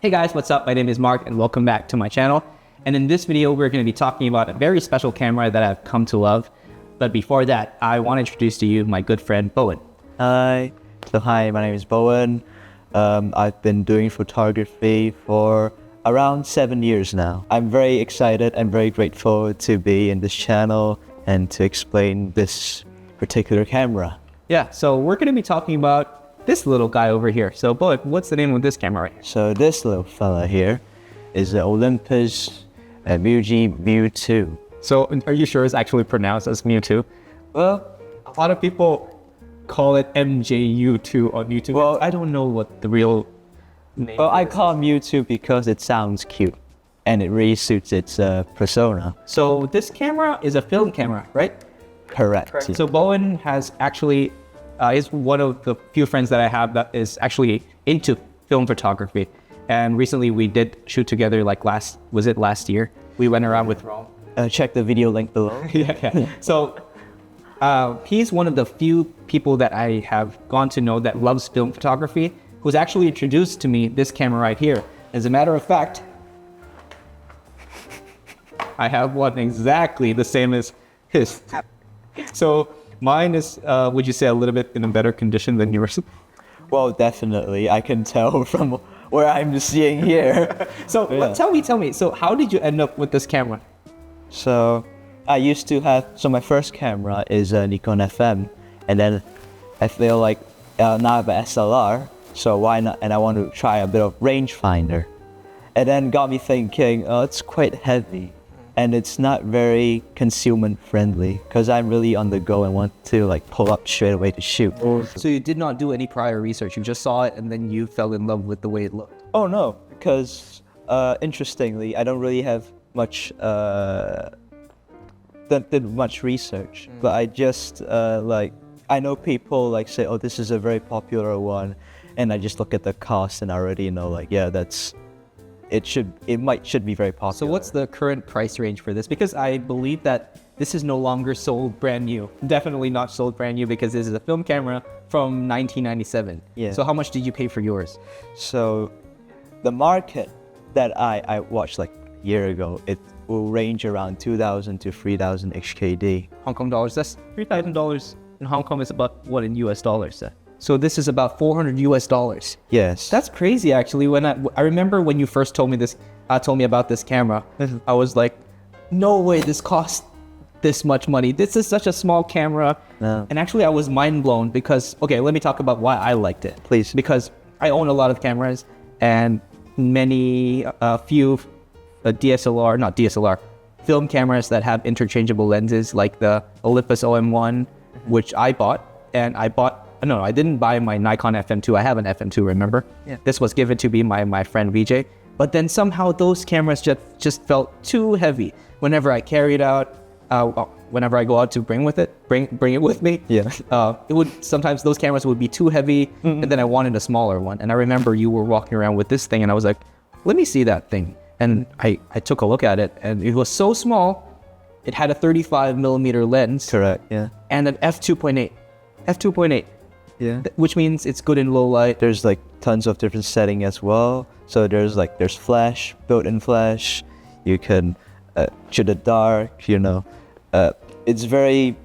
Hey guys, what's up? My name is Mark and welcome back to my channel. And in this video, we're going to be talking about a very special camera that I've come to love. But before that, I want to introduce to you my good friend, Bowen. Hi, my name is Bowen. I've been doing photography for around 7 years now. I'm very excited and very grateful to be in this channel and to explain this particular camera. Yeah, so we're going to be talking about this little guy over here. So Bowen, what's the name of this camera right here? So this little fella here is the Olympus MJU. So are you sure it's actually pronounced as Mewtwo? Well, a lot of people call it MJU2 on YouTube. Well, I don't know what the real name Well, I is. call him Mewtwo because it sounds cute and it really suits its persona. So this camera is a film camera, right? Correct. So Bowen has actually is one of the few friends that I have that is actually into film photography. And recently we did shoot together like last year? We went around with Rome. Check the video link below. Yeah. So he's one of the few people that I have gone to know that loves film photography, who's actually introduced to me this camera right here. As a matter of fact, I have one exactly the same as his. So mine is, would you say, a little bit in a better condition than yours? Well, definitely. I can tell from where I'm seeing here. So Yeah. tell me, so how did you end up with this camera? So I used to have, my first camera is a Nikon FM, and then I feel like now I have an SLR, so why not? And I want to try a bit of rangefinder, and then got me thinking, oh, it's quite heavy, and it's not very concealment friendly because I'm really on the go and want to like pull up straight away to shoot. So you did not do any prior research, you just saw it and then you fell in love with the way it looked. Oh no, because interestingly, I don't really have much did much research, but I just like I know people like say, oh, this is a very popular one, and I just look at the cost and I already know like, yeah, it should be very popular. So what's the current price range for this? Because I believe that this is no longer sold brand new. Definitely not sold brand new because this is a film camera from 1997. Yeah. So how much did you pay for yours? So the market that I watched like a year ago, it will range around 2,000 to 3,000 HKD. Hong Kong dollars. That's $3,000 in Hong Kong is about what in US dollars? So this is about 400 US dollars. Yes. That's crazy, actually. When I remember when you first told me this, told me about this camera, I was like, no way, this costs this much money. This is such a small camera. No. And actually, I was mind blown because, okay, let me talk about why I liked it. Please. Because I own a lot of cameras and few film cameras that have interchangeable lenses, like the Olympus OM1, which I bought, and I didn't buy my Nikon FM2. I have an FM2, remember? Yeah. This was given to me by my friend VJ. But then somehow those cameras just felt too heavy. Whenever I carry it out, whenever I go out to bring it with me, Yeah. Sometimes those cameras would be too heavy, and then I wanted a smaller one. And I remember you were walking around with this thing, and I was like, let me see that thing. And I took a look at it, and it was so small. It had a 35 millimeter lens. Correct. Yeah. And an f2.8. Yeah. Which means it's good in low light. There's like tons of different settings as well. So there's flash, built-in flash. You can shoot it dark. It's very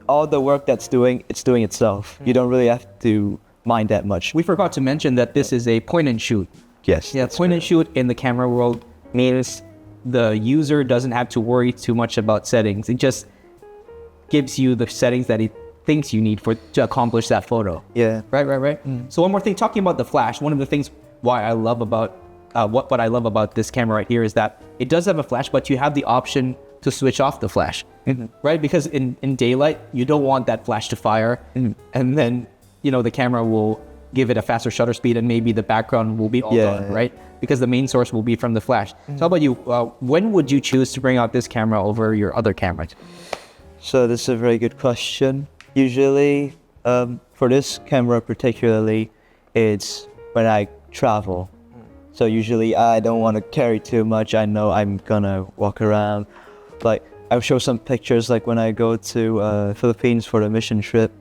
all the work it's doing itself. You don't really have to mind that much. We forgot to mention that this is a point and shoot. Yes. Yeah, point and shoot in the camera world means the user doesn't have to worry too much about settings. It just gives you the settings that it thinks you need to accomplish that photo. Yeah. Right. So one more thing, talking about the flash, one of the things why I love about what I love about this camera right here is that it does have a flash, but you have the option to switch off the flash, right? Because in daylight, you don't want that flash to fire, and then the camera will give it a faster shutter speed, and maybe the background will be all done, right? Because the main source will be from the flash. So how about you? When would you choose to bring out this camera over your other cameras? So this is a very good question. Usually, for this camera particularly, it's when I travel. So usually I don't want to carry too much. I know I'm gonna walk around. Like I'll show some pictures like when I go to Philippines for the mission trip,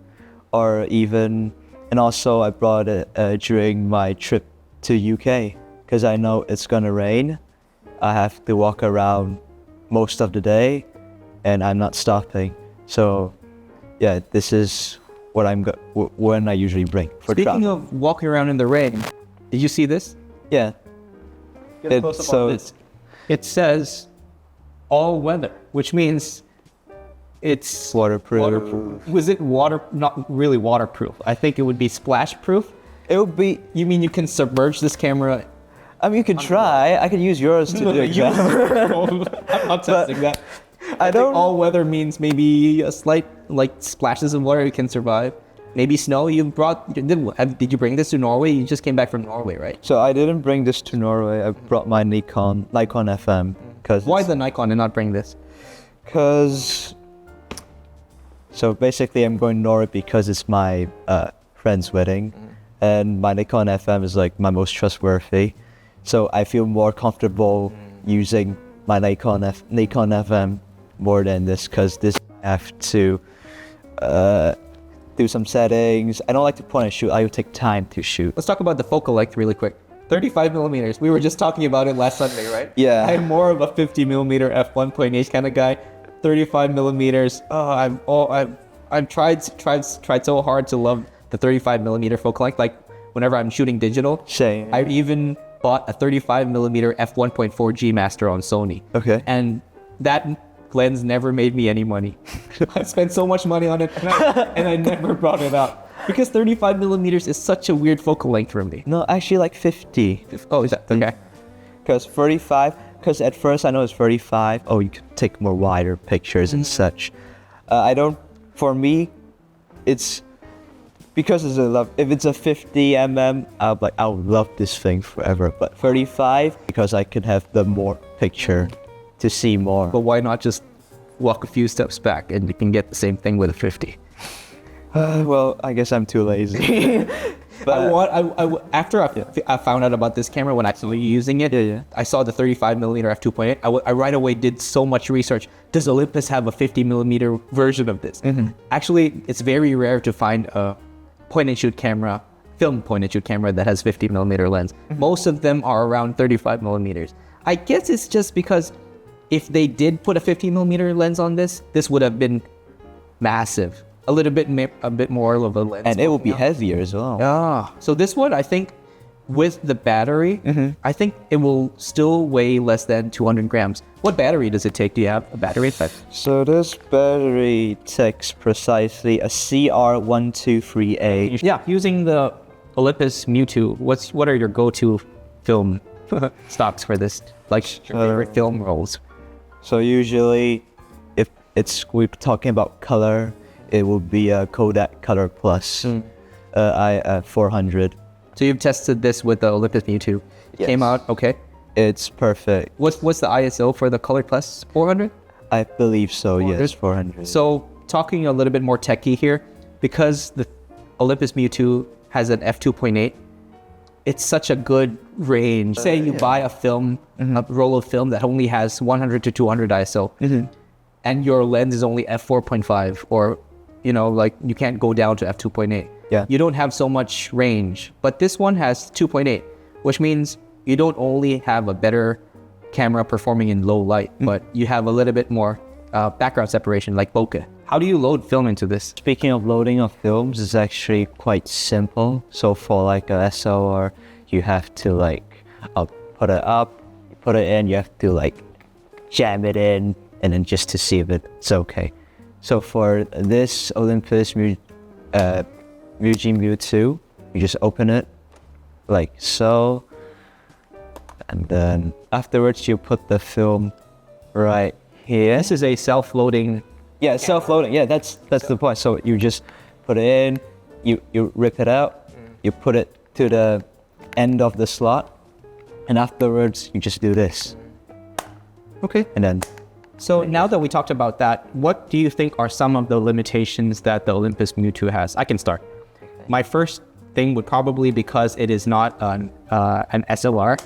or even, and also I brought it during my trip to UK. because I know it's gonna rain. I have to walk around most of the day, and I'm not stopping. So, yeah, this is what when I usually bring for Speaking travel. of walking around in the rain, did you see this? Yeah. Get a close-up on this. It says all weather, which means it's Waterproof. Was it not really waterproof? I think it would be splash proof. It would be. You mean you can submerge this camera? I mean, you can try. I could use yours to do example. I'm not testing that. I don't. think all weather means maybe a slight like splashes of water you can survive. Maybe snow. Did you bring this to Norway? You just came back from Norway, right? So I didn't bring this to Norway. I brought my Nikon FM. Why the Nikon and not bring this? Because. So basically, I'm going to Norway because it's my friend's wedding, and my Nikon FM is like my most trustworthy. So I feel more comfortable using my Nikon FM more than this, because this I have to do some settings. I don't like to point and shoot. I would take time to shoot. Let's talk about the focal length really quick. 35 millimeters. We were just talking about it last Sunday, right? Yeah. I'm more of a 50 millimeter f1.8 kind of guy. 35 millimeters. I've tried so hard to love the 35 millimeter focal length. Like whenever I'm shooting digital, Same. I even bought a 35 millimeter f1.4 G Master on Sony. Okay. And that lens never made me any money. I spent so much money on it, and I never brought it out because 35 millimeters is such a weird focal length for me. No, actually like 50. Oh, is that okay? Because 35. Because at first I know it's 35. Oh, you can take more wider pictures and such. For me, it's because it's if it's a 50 I would love this thing forever. But 35, because I could have the more picture to see more. But why not just walk a few steps back and you can get the same thing with a 50? Well, I guess I'm too lazy. But After I found out about this camera when I started using it, I saw the 35 millimeter f2.8. I right away did so much research. Does Olympus have a 50 millimeter version of this? Actually, it's very rare to find a point-and-shoot camera, film point-and-shoot camera that has 50 millimeter lens. Most of them are around 35 millimeters. I guess it's just because if they did put a 50 millimeter lens on this would have been massive. A bit more of a lens. And it will be heavier as well. Yeah. So this one, I think, with the battery, I think it will still weigh less than 200 grams. What battery does it take? Do you have a battery type? So this battery takes precisely a CR123A. Yeah, using the Olympus MJU, what are your go-to film stocks for this? Like your favorite film rolls? So usually, if we're talking about color, it will be a Kodak Color Plus. 400. So you've tested this with the Olympus MJU. It came out okay. It's perfect. What's the ISO for the Color Plus? 400? I believe so. 400? Yes, 400. So talking a little bit more techie here, because the Olympus MJU has an f2.8, it's such a good range. Say you buy a film, a roll of film that only has 100 to 200 ISO, and your lens is only f4.5, or like you can't go down to f2.8. Yeah. You don't have so much range. But this one has 2.8, which means you don't only have a better camera performing in low light, but you have a little bit more background separation, like bokeh. How do you load film into this? Speaking of loading of films, it's actually quite simple. So for like a SLR, you have to put it up, put it in, you have to jam it in, and then just to see if it's okay. So for this Olympus MJU2, you just open it like so, and then afterwards you put the film right here. This is a self-loading. Yeah, self-loading. Yeah, that's the point. So you just put it in, you rip it out, you put it to the end of the slot, and afterwards you just do this. Okay. And then. So now that we talked about that, what do you think are some of the limitations that the Olympus MJU2 has? I can start. My first thing would probably because it is not an SLR.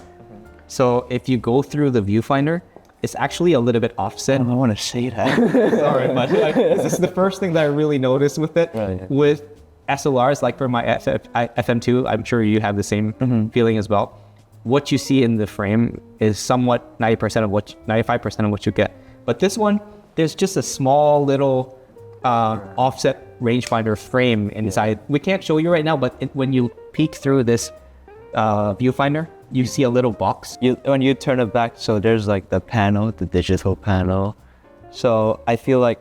So if you go through the viewfinder, it's actually a little bit offset. I don't want to say that. Sorry, but this is the first thing that I really noticed with it. Right, yeah. With SLRs, like for my FM2, I'm sure you have the same feeling as well. what you see in the frame is somewhat 95% of what you get. But this one, there's just a small little offset rangefinder frame inside. We can't show you right now, but when you peek through this viewfinder, you see a little box. When you turn it back, so there's like the panel, the digital panel. So I feel like,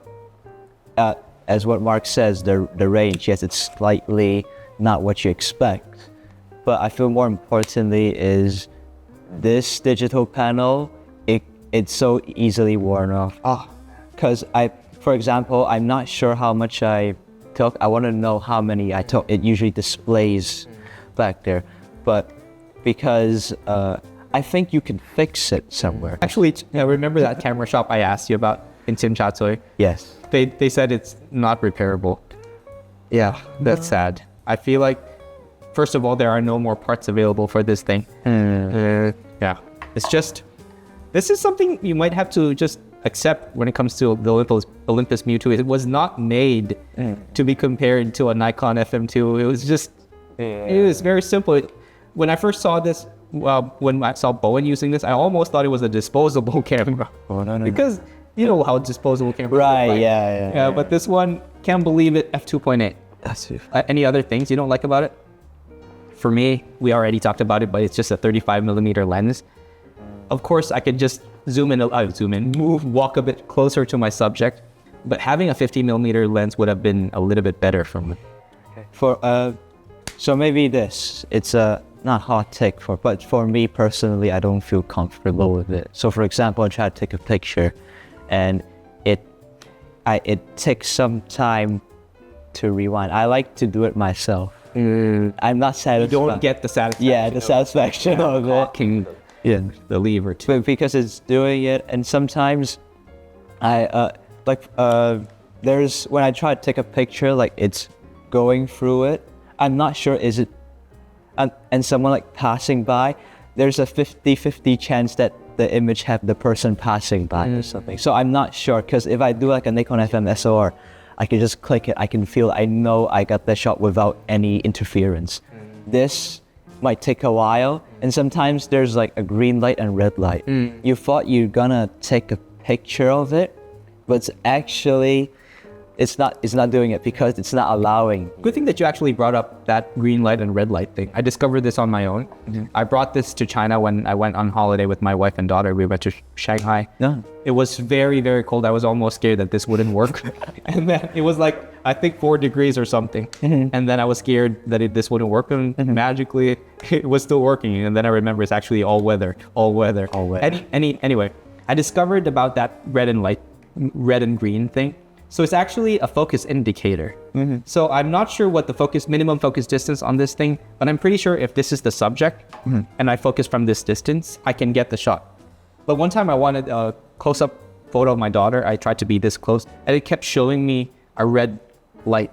as what Mark says, the range, yes, it's slightly not what you expect. But I feel more importantly is this digital panel, it's so easily worn off. Because for example, I'm not sure how much I took. I want to know how many I took. It usually displays back there. But because I think you can fix it somewhere. Actually, remember that camera shop I asked you about in Sim Chatsoy? Yes. They said it's not repairable. Yeah, that's sad. I feel like, first of all, there are no more parts available for this thing. Yeah, it's just, this is something you might have to just accept when it comes to the Olympus Mewtwo. It was not made to be compared to a Nikon FM2. It was just, it was very simple. When I first saw this, when I saw Bowen using this, I almost thought it was a disposable camera. Because you know how disposable cameras Right, look like. yeah. But this one, can't believe it, f2.8. That's it. Any other things you don't like about it? For me, we already talked about it, but it's just a 35mm lens. Of course, I could just walk a bit closer to my subject, but having a 50mm lens would have been a little bit better for me. Okay. So maybe it's a not hot take but for me personally, I don't feel comfortable with it. So for example, I try to take a picture, and it takes some time to rewind. I like to do it myself. I'm not satisfied. You don't get the satisfaction. Yeah, the satisfaction of it. Locking the lever too. But because it's doing it, and sometimes there's when I try to take a picture, like it's going through it. I'm not sure is it, and someone like passing by, there's a 50-50 chance that the image have the person passing by or something. So I'm not sure, because if I do like a Nikon FM SLR, I can just click it, I can feel, I know I got the shot without any interference. This might take a while, and sometimes there's like a green light and red light. You thought you're gonna take a picture of it, but it's actually, it's not doing it because it's not allowing. Good thing that you actually brought up that green light and red light thing. I discovered this on my own. I brought this to China when I went on holiday with my wife and daughter. We went to Shanghai. It was very, very cold. I was almost scared that this wouldn't work. And then it was like, I think 4 degrees or something. And then I was scared that this wouldn't work. And magically, it was still working. And then I remember it's actually all weather. Anyway, I discovered about that red and green thing. So it's actually a focus indicator. So I'm not sure what the minimum focus distance on this thing, but I'm pretty sure if this is the subject and I focus from this distance, I can get the shot. But one time I wanted a close-up photo of my daughter. I tried to be this close, and it kept showing me a red light.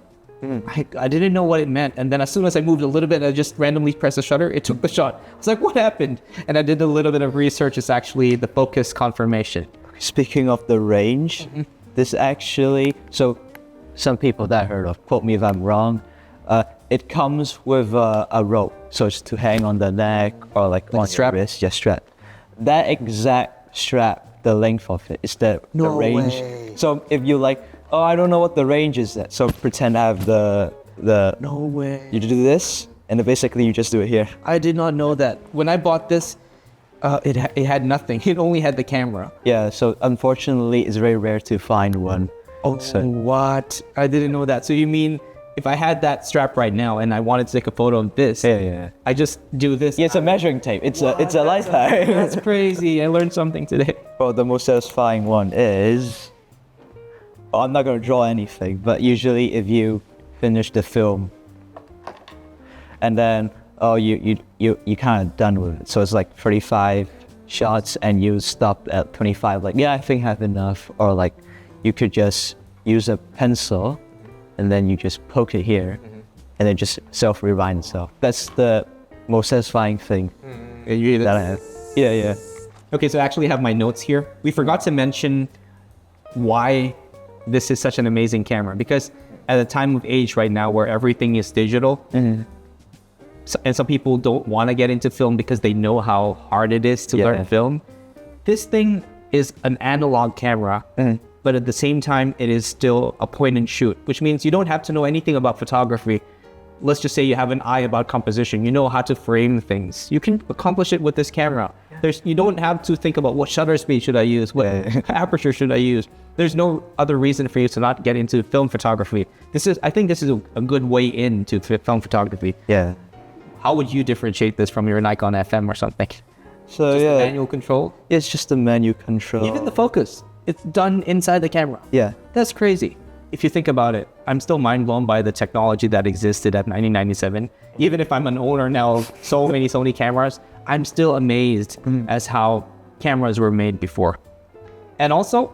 I didn't know what it meant. And then as soon as I moved a little bit, I just randomly pressed the shutter. It took the shot. I was like, what happened? And I did a little bit of research. It's actually the focus confirmation. Speaking of the range, this actually, so some people that I heard of, quote me if I'm wrong, it comes with a rope, so it's to hang on the neck or like on strap? your wrist, just strap. That exact strap, the length of it is the range. Way. So if you like, oh, I don't know what the range is that, so pretend I have the No way. you do this, and then basically you just do it here. I did not know that. When I bought this, it had nothing. It only had the camera. Yeah, so unfortunately, it's very rare to find one. Oh, so what? I didn't know that. So you mean if I had that strap right now and I wanted to take a photo of this, I just do this? Yeah, it's a measuring tape. It's a lifetime. That's crazy. I learned something today. Well, the most satisfying one is, well, I'm not going to draw anything, but usually if you finish the film and then you kind of done with it. So it's like 35 shots and you stop at 25, like, yeah, I think I have enough. Or like you could just use a pencil and then you just poke it here and then just self-rewind itself. That's the most satisfying thing that I have. Yeah. Okay, so I actually have my notes here. We forgot to mention why this is such an amazing camera, because at a time of age right now where everything is digital, and some people don't want to get into film because they know how hard it is to learn film. This thing is an analog camera, but at the same time, it is still a point and shoot, which means you don't have to know anything about photography. Let's just say you have an eye about composition. You know how to frame things. You can accomplish it with this camera. You don't have to think about what shutter speed should I use, what aperture should I use. There's no other reason for you to not get into film photography. I think this is a good way into film photography. Yeah. How would you differentiate this from your Nikon FM or something? So just the manual control? It's just the manual control. Even the focus, it's done inside the camera. Yeah. That's crazy. If you think about it, I'm still mind blown by the technology that existed at 1997. Even if I'm an owner now of so many Sony cameras, I'm still amazed as how cameras were made before. And also,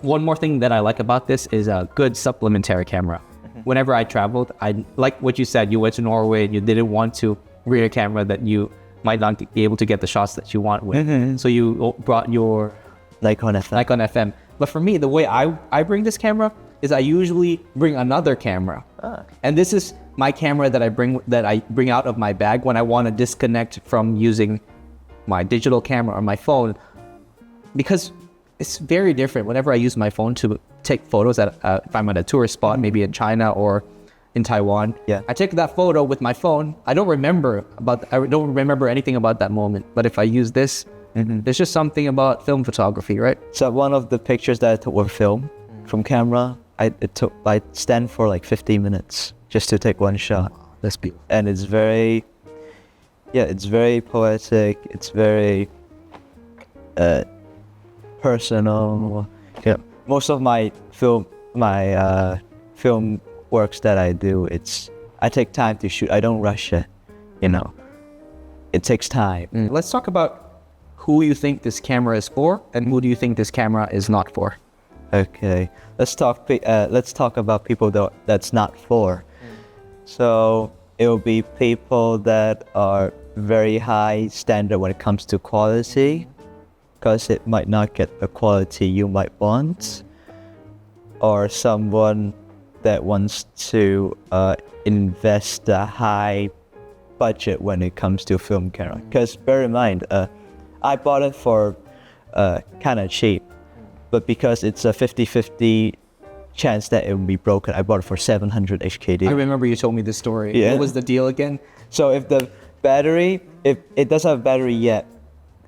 one more thing that I like about this is a good supplementary camera. Whenever I traveled, I like what you said, you went to Norway and you didn't want to rear a camera that you might not be able to get the shots that you want with. So you brought your Nikon FM. But for me, the way I bring this camera is I usually bring another camera. And this is my camera that I bring out of my bag when I want to disconnect from using my digital camera or my phone, because it's very different whenever I use my phone to take photos at if I'm at a tourist spot, maybe in China or in Taiwan. Yeah. I take that photo with my phone. I don't remember anything about that moment. But if I use this, there's just something about film photography, right? So one of the pictures that I took were film from camera. I stand for like 15 minutes just to take one shot. That's beautiful. And it's very poetic. It's very personal. Yeah. Most of my film works that I do, I take time to shoot. I don't rush it. It takes time. Let's talk about who you think this camera is for and who do you think this camera is not for. Okay, let's talk about people that's not for. So it will be people that are very high standard when it comes to quality, because it might not get the quality you might want, or someone that wants to invest a high budget when it comes to film camera. Because bear in mind, I bought it for kind of cheap. But because it's a 50-50 chance that it will be broken, I bought it for 700 HKD. I remember you told me this story. Yeah. What was the deal again? So if the battery, if it doesn't have battery yet,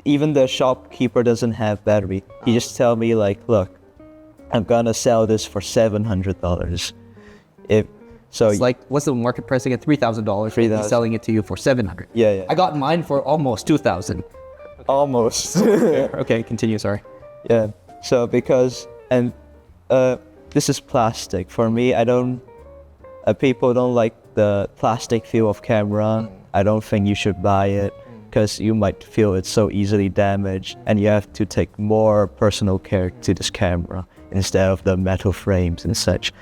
even the shopkeeper doesn't have battery. He just tell me like, look, I'm gonna sell this for $700. It's like, what's the market price again? $3,000. $3,000. He's selling it to you for $700. Yeah. I got mine for almost $2,000. Almost. Okay, continue. Sorry. Yeah. So because this is plastic. For me, people don't like the plastic feel of camera. I don't think you should buy it because you might feel it's so easily damaged, and you have to take more personal care to this camera instead of the metal frames and such.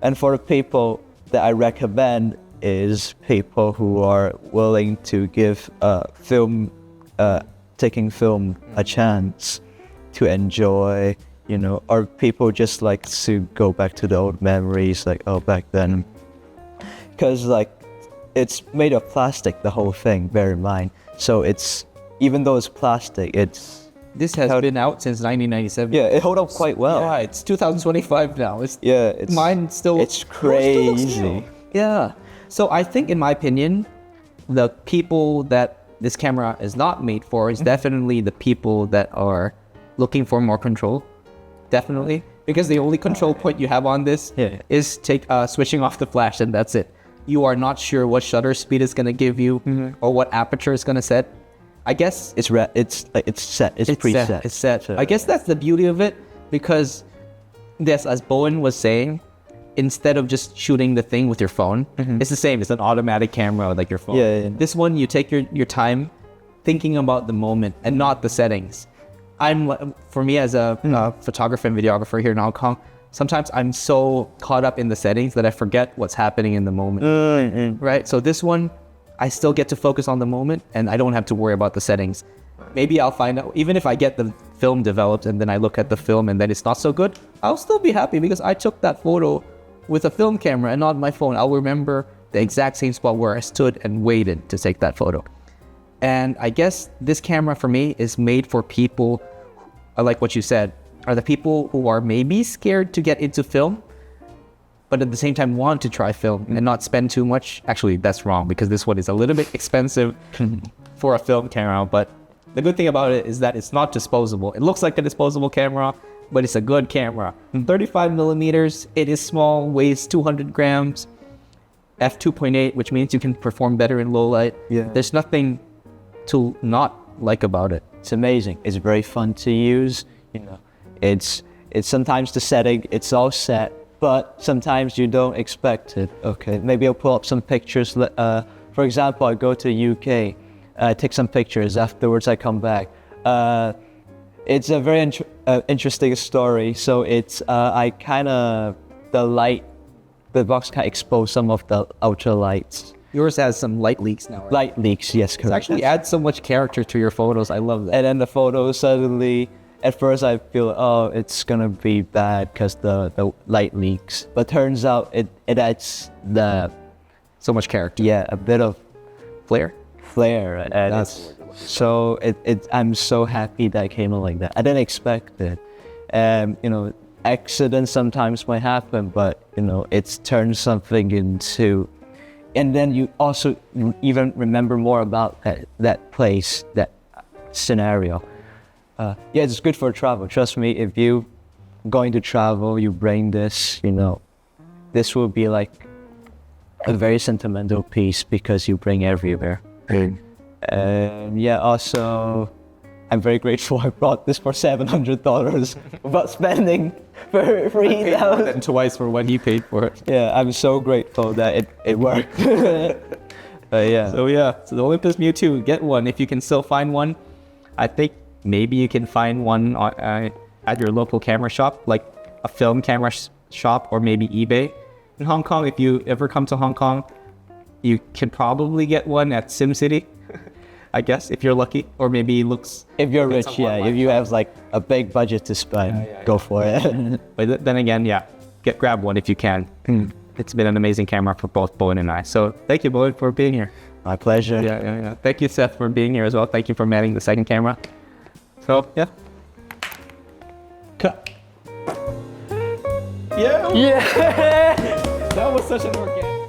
And for the people that I recommend is people who are willing to give taking film a chance to enjoy, or people just like to go back to the old memories, like, oh, back then. Because like, it's made of plastic, the whole thing, bear in mind. So even though it's plastic, This has been out since 1997. Yeah, it held up quite well. Yeah, it's 2025 now. Mine still. It's crazy. Yeah. So I think, in my opinion, the people that this camera is not made for is definitely the people that are looking for more control. Definitely. Because the only control point you have on this is switching off the flash, and that's it. You are not sure what shutter speed is going to give you or what aperture is going to set. I guess it's set. It's preset. It's set. So, I guess that's the beauty of it, because this, as Bowen was saying, instead of just shooting the thing with your phone, it's the same. It's an automatic camera like your phone. Yeah. This one, you take your time thinking about the moment and not the settings. For me as a photographer and videographer here in Hong Kong, sometimes I'm so caught up in the settings that I forget what's happening in the moment. Right? So this one, I still get to focus on the moment and I don't have to worry about the settings. Maybe I'll find out, even if I get the film developed and then I look at the film and then it's not so good, I'll still be happy because I took that photo with a film camera and not my phone. I'll remember the exact same spot where I stood and waited to take that photo. And I guess this camera for me is made for people, like what you said, are the people who are maybe scared to get into film, but at the same time want to try film and not spend too much. Actually, that's wrong, because this one is a little bit expensive for a film camera, but the good thing about it is that it's not disposable. It looks like a disposable camera, but it's a good camera. 35 millimeters, it is small, weighs 200 grams, f2.8, which means you can perform better in low light. Yeah. There's nothing to not like about it. It's amazing. It's very fun to use. You know, it's sometimes the setting, it's all set, but sometimes you don't expect it. Okay, maybe I'll pull up some pictures. For example, I go to UK, take some pictures. Afterwards, I come back. It's a very interesting story. So it's the box can expose some of the ultra lights. Yours has some light leaks now, right? Light leaks, yes, correct. It actually adds so much character to your photos. I love that. And then the photo suddenly, at first I feel, oh, it's gonna be bad because the light leaks. But turns out it adds so much character. Yeah, a bit of Flair. And I'm so happy that it came out like that. I didn't expect it. You know, accidents sometimes might happen, but you know, it's turned something into. And then you also even remember more about that place, that scenario. Yeah, it's good for travel. Trust me, if you going to travel, you bring this, you know, this will be like a very sentimental piece because you bring everywhere. And yeah, also, I'm very grateful I brought this for $700 without spending for $3,000. And twice for what he paid for it. Yeah, I'm so grateful that it worked. Yeah. So the Olympus MJU, get one if you can still find one. I think maybe you can find one at your local camera shop, like a film camera shop, or maybe eBay. In Hong Kong, if you ever come to Hong Kong, you can probably get one at SimCity, I guess, if you're lucky, or maybe looks. If you're rich, yeah. If you have like a big budget to spend, go for it. But then again, grab one if you can. It's been an amazing camera for both Bowen and I. So thank you, Bowen, for being here. My pleasure. Yeah. Thank you, Seth, for being here as well. Thank you for manning the second camera. So yeah. Cut. Yeah. Yeah. That was such an organic.